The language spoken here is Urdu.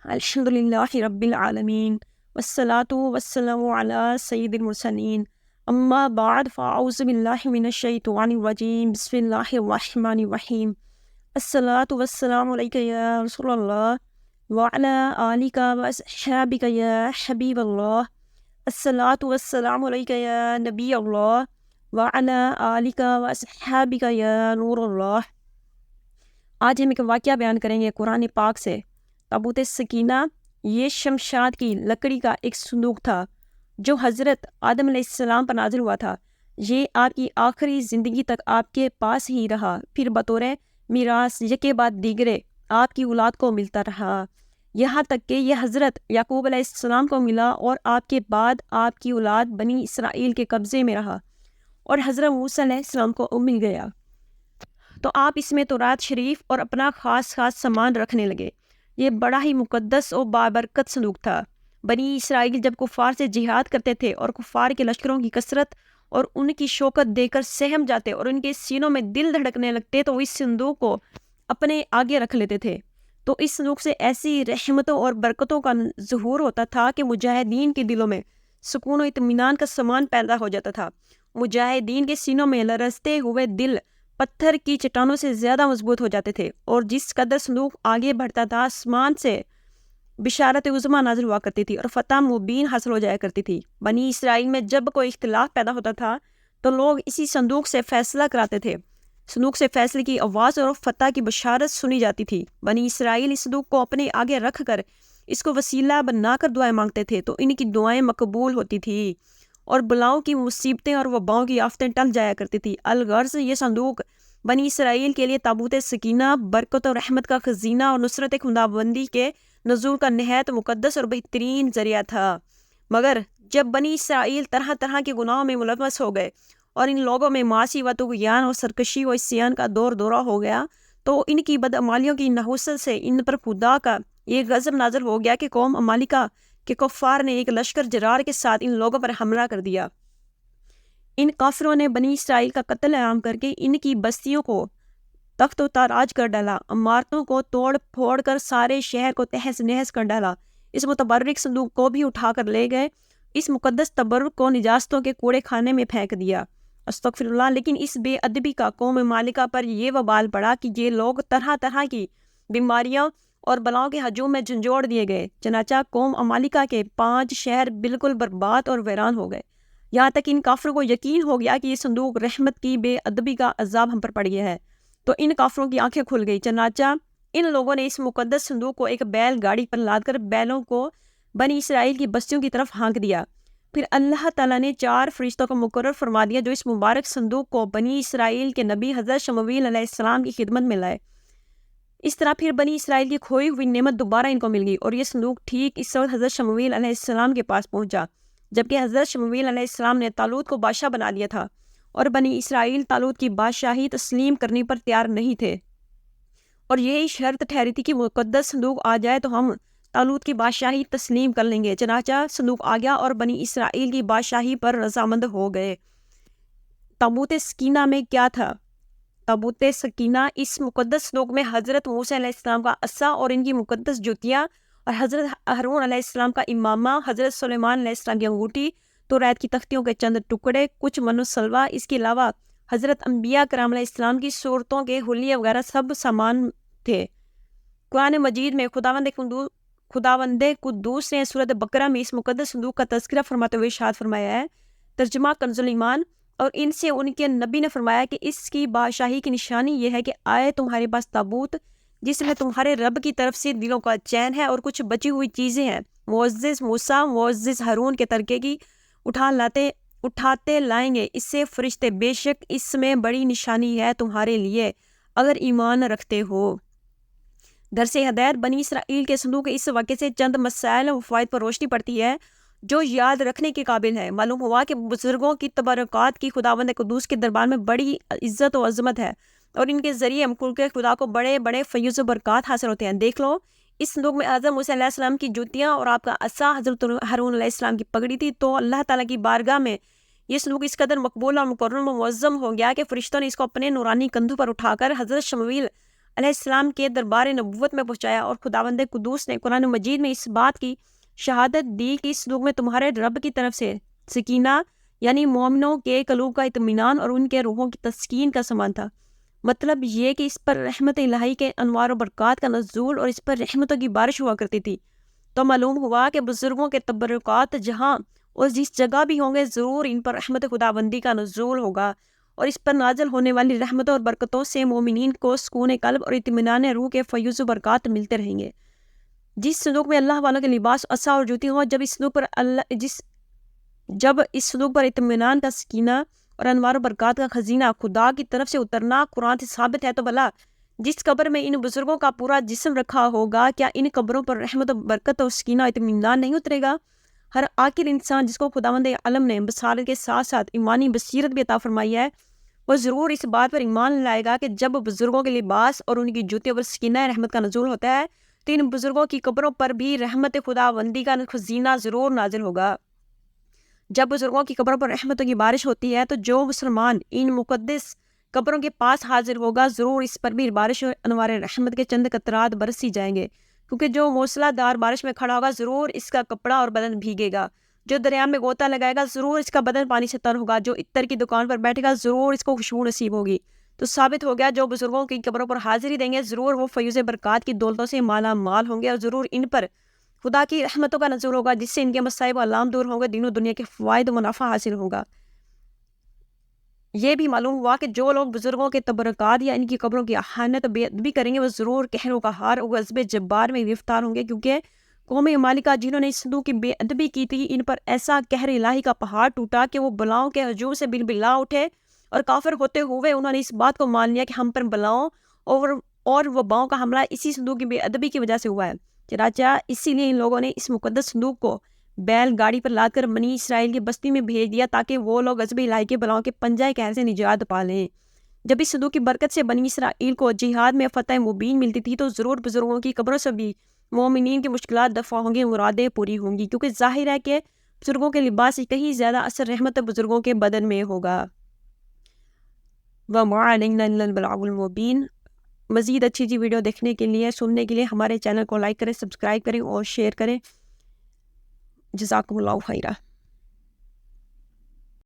الحمدللہ رب العالمین والصلاة والسلام علی سید المرسلین اما بعد فاعوذ باللہ من الشیطان الرجیم بسم اللہ الرحمن الرحیم الصلاة والسلام علیک یا رسول اللہ وعلی آلک واصحابک یا حبیب اللہ الصلاة والسلام علیک یا نبی اللہ وعلی آلک واصحابک یا نور اللہ۔ آج ہم ایک واقعہ بیان کریں گے قرآن پاک سے۔ تابوت سکینہ یہ شمشاد کی لکڑی کا ایک صندوق تھا جو حضرت آدم علیہ السلام پر نازل ہوا تھا۔ یہ آپ کی آخری زندگی تک آپ کے پاس ہی رہا، پھر بطور میراث یکے بعد دیگرے آپ کی اولاد کو ملتا رہا، یہاں تک کہ یہ حضرت یعقوب علیہ السلام کو ملا اور آپ کے بعد آپ کی اولاد بنی اسرائیل کے قبضے میں رہا اور حضرت موسیٰ علیہ السلام کو مل گیا تو آپ اس میں تورات شریف اور اپنا خاص سامان رکھنے لگے۔ یہ بڑا ہی مقدس اور بابرکت صندوق تھا۔ بنی اسرائیل جب کفار سے جہاد کرتے تھے اور کفار کے لشکروں کی کثرت اور ان کی شوکت دیکھ کر سہم جاتے اور ان کے سینوں میں دل دھڑکنے لگتے تو اس صندوق کو اپنے آگے رکھ لیتے تھے، تو اس صندوق سے ایسی رحمتوں اور برکتوں کا ظہور ہوتا تھا کہ مجاہدین کے دلوں میں سکون و اطمینان کا سامان پیدا ہو جاتا تھا۔ مجاہدین کے سینوں میں لرزتے ہوئے دل پتھر کی چٹانوں سے زیادہ مضبوط ہو جاتے تھے، اور جس قدر صندوق آگے بڑھتا تھا آسمان سے بشارت عظمیٰ نازل ہوا کرتی تھی اور فتح مبین حاصل ہو جایا کرتی تھی۔ بنی اسرائیل میں جب کوئی اختلاف پیدا ہوتا تھا تو لوگ اسی صندوق سے فیصلہ کراتے تھے۔ صندوق سے فیصلے کی آواز اور فتح کی بشارت سنی جاتی تھی۔ بنی اسرائیل اس صندوق کو اپنے آگے رکھ کر اس کو وسیلہ بنا کر دعائیں مانگتے تھے تو ان کی دعائیں مقبول ہوتی تھی اور بلاؤں کی مصیبتیں اور وباؤں کی آفتیں ٹل جایا کرتی تھی۔ الغرض یہ صندوق بنی اسرائیل کے لیے تابوت سکینہ برکت اور رحمت کا خزینہ اور نصرت خداوندی کے نزول کا نہایت مقدس اور بہترین ذریعہ تھا۔ مگر جب بنی اسرائیل طرح طرح کے گناہوں میں ملوث ہو گئے اور ان لوگوں میں معاشی و طغیان اور سرکشی و عصیان کا دورہ ہو گیا تو ان کی بدعمالیوں کی نحوست سے ان پر خدا کا یہ غضب نازل ہو گیا کہ قوم عمالقہ کہ کفار نے ایک لشکر جرار کے ساتھ ان لوگوں پر حملہ کر دیا۔ ان کافروں نے بنی اسرائیل کا قتل عام کر کے ان کی بستیوں کو تخت و تاراج کر ڈالا، عمارتوں کو توڑ پھوڑ کر سارے شہر کو تہس نہس کر ڈالا۔ اس متبرک صندوق کو بھی اٹھا کر لے گئے، اس مقدس تبرک کو نجاستوں کے کوڑے خانے میں پھینک دیا۔ استغفر اللہ۔ لیکن اس بے ادبی کا قوم مالکہ پر یہ وبال پڑا کہ یہ لوگ طرح طرح کی بیماریاں اور بلاؤں کے ہجوم میں جھنجھوڑ دیے گئے۔ چنانچہ قوم عمالقہ کے 5 شہر بالکل برباد اور ویران ہو گئے، یہاں تک ان کافروں کو یقین ہو گیا کہ یہ صندوق رحمت کی بے ادبی کا عذاب ہم پر پڑ گیا ہے، تو ان کافروں کی آنکھیں کھل گئی۔ چنانچہ ان لوگوں نے اس مقدس صندوق کو ایک بیل گاڑی پر لاد کر بیلوں کو بنی اسرائیل کی بستیوں کی طرف ہانک دیا۔ پھر اللہ تعالیٰ نے 4 فرشتوں کو مقرر فرما دیا جو اس مبارک صندوق کو بنی اسرائیل کے نبی حضرت شمویل علیہ السلام کی خدمت میں لائے۔ اس طرح پھر بنی اسرائیل کی کھوئی ہوئی نعمت دوبارہ ان کو مل گئی، اور یہ صندوق ٹھیک اس وقت حضرت شمویل علیہ السلام کے پاس پہنچا جبکہ حضرت شمویل علیہ السلام نے طالوت کو بادشاہ بنا دیا تھا، اور بنی اسرائیل طالوت کی بادشاہی تسلیم کرنے پر تیار نہیں تھے، اور یہی شرط ٹھہری تھی کہ مقدس صندوق آ جائے تو ہم طالوت کی بادشاہی تسلیم کر لیں گے۔ چنانچہ صندوق آ گیا اور بنی اسرائیل کی بادشاہی پر رضامند ہو گئے۔ تابوت سکینہ میں کیا تھا؟ تابوت سکینہ اس مقدس صندوق میں حضرت موسیٰ علیہ السلام کا عصا اور ان کی مقدس جوتیاں، اور حضرت ہارون علیہ السلام کا امامہ، حضرت سلیمان علیہ السلام کی انگوٹھی، توریت کی تختیوں کے چند ٹکڑے، کچھ من و سلوہ، اس کے علاوہ حضرت انبیاء کرام علیہ السلام کی صورتوں کے حلیے وغیرہ سب سامان تھے۔ قرآن مجید میں خداوند قدوس نے سورۃ بقرہ میں اس مقدس صندوق کا تذکرہ فرماتے ہوئے ارشاد فرمایا ہے، ترجمہ کنز الایمان، اور ان سے ان کے نبی نے فرمایا کہ اس کی بادشاہی کی نشانی یہ ہے کہ آئے تمہارے پاس تابوت جس میں تمہارے رب کی طرف سے دلوں کا چین ہے اور کچھ بچی ہوئی چیزیں ہیں، معزز موسیٰ معزز ہارون کے ترکے کی اٹھاتے لائیں گے اس سے فرشتے، بے شک اس میں بڑی نشانی ہے تمہارے لیے اگر ایمان رکھتے ہو۔ درس ہدایت بنی اسرائیل کے صندوق کے اس واقعے سے چند مسائل و فوائد پر روشنی پڑتی ہے جو یاد رکھنے کے قابل ہے۔ معلوم ہوا کہ بزرگوں کی تبرکات کی خداوند قدوس کے دربار میں بڑی عزت و عظمت ہے، اور ان کے ذریعے مخلوق خدا کو بڑے بڑے فیض و برکات حاصل ہوتے ہیں۔ دیکھ لو، اس صندوق میں حضرت موسیٰ علیہ السلام کی جوتیاں اور آپ کا عصا، حضرت ہارون علیہ السلام کی پگڑی تھی، تو اللہ تعالیٰ کی بارگاہ میں یہ صندوق اس قدر مقبول اور مکرم و معظم ہو گیا کہ فرشتوں نے اس کو اپنے نورانی کندھوں پر اٹھا کر حضرت شمویل علیہ السلام کے دربار نبوت میں پہنچایا، اور خداوند قدوس نے قرآن مجید میں اس بات کی شہادت دی کہ اس صندوق میں تمہارے رب کی طرف سے سکینہ یعنی مومنوں کے قلوب کا اطمینان اور ان کے روحوں کی تسکین کا سامان تھا۔ مطلب یہ کہ اس پر رحمت الہی کے انوار و برکات کا نزول اور اس پر رحمتوں کی بارش ہوا کرتی تھی۔ تو معلوم ہوا کہ بزرگوں کے تبرکات جہاں اور جس جگہ بھی ہوں گے، ضرور ان پر رحمت خداوندی کا نزول ہوگا، اور اس پر نازل ہونے والی رحمتوں اور برکتوں سے مومنین کو سکون قلب اور اطمینان روح کے فیوز و برکات ملتے رہیں گے۔ جس صندوق میں اللہ والوں کے لباس، عصا اور جوتی ہوں، جب اس صندوق پر اطمینان کا سکینہ اور انوار و برکات کا خزینہ خدا کی طرف سے اترنا قرآن سے ثابت ہے، تو بھلا جس قبر میں ان بزرگوں کا پورا جسم رکھا ہوگا، کیا ان قبروں پر رحمت و برکت اور سکینہ اطمینان نہیں اترے گا؟ ہر عاقل انسان جس کو خداوند عالم نے بصارت کے ساتھ ساتھ ایمانی بصیرت بھی عطا فرمائی ہے، وہ ضرور اس بات پر ایمان لائے گا کہ جب بزرگوں کے لباس اور ان کی جوتیوں پر سکینہ رحمت کا نزول ہوتا ہے، تو ان بزرگوں کی قبروں پر بھی رحمت خداوندی کا خزینہ ضرور نازل ہوگا۔ جب بزرگوں کی قبروں پر رحمتوں کی بارش ہوتی ہے، تو جو مسلمان ان مقدس قبروں کے پاس حاضر ہوگا، ضرور اس پر بھی بارش اور انوار رحمت کے چند قطرات برسی جائیں گے، کیونکہ جو موسلا دار بارش میں کھڑا ہوگا، ضرور اس کا کپڑا اور بدن بھیگے گا۔ جو دریا میں غوطہ لگائے گا، ضرور اس کا بدن پانی سے تر ہوگا۔ جو عطر کی دکان پر بیٹھے گا، ضرور اس کو خوشبو نصیب ہوگی۔ تو ثابت ہو گیا، جو بزرگوں کی قبروں پر حاضری دیں گے، ضرور وہ فیوز برکات کی دولتوں سے مالا مال ہوں گے، اور ضرور ان پر خدا کی رحمتوں کا نزول ہوگا، جس سے ان کے مصائب و آلام دور ہوں گے، دین و دنیا کے فوائد و منافع حاصل ہوگا۔ یہ بھی معلوم ہوا کہ جو لوگ بزرگوں کے تبرکات یا ان کی قبروں کی احانت بے ادبی کریں گے، وہ ضرور قہر و قہار اور غضب جبار میں گرفتار ہوں گے، کیونکہ قوم مالکہ جنہوں نے اس صندوق کی بے ادبی کی تھی، ان پر ایسا قہر الہی کا پہاڑ ٹوٹا کہ وہ بلاؤں کے ہجوم سے بلبلا اٹھے، اور کافر ہوتے ہوئے انہوں نے اس بات کو مان لیا کہ ہم پر بلاؤں اور وباؤں کا حملہ اسی صندوق کی بے ادبی کی وجہ سے ہوا ہے۔ چنانچہ اسی لیے ان لوگوں نے اس مقدس صندوق کو بیل گاڑی پر لاد کر بنی اسرائیل کی بستی میں بھیج دیا، تاکہ وہ لوگ غضب الہی کے بلاؤں کے پنجہ قہر سے نجات پا لیں۔ جب اس صندوق کی برکت سے بنی اسرائیل کو جہاد میں فتح مبین ملتی تھی، تو ضرور بزرگوں کی قبروں سے بھی مومنین کی مشکلات دفع ہوں گی، مرادیں پوری ہوں گی، کیونکہ ظاہر ہے کہ بزرگوں کے لباس سے کہیں زیادہ اثر رحمت بزرگوں کے بدن میں ہوگا۔ وَمَا عَلَيْنَا إِلَّا الْبَلَاغُ الْمُبِينُ۔ مزید اچھی ویڈیو دیکھنے کے لیے، سننے کے لیے ہمارے چینل کو لائک کریں، سبسکرائب کریں اور شیئر کریں۔ جزاکم اللہ خیرہ۔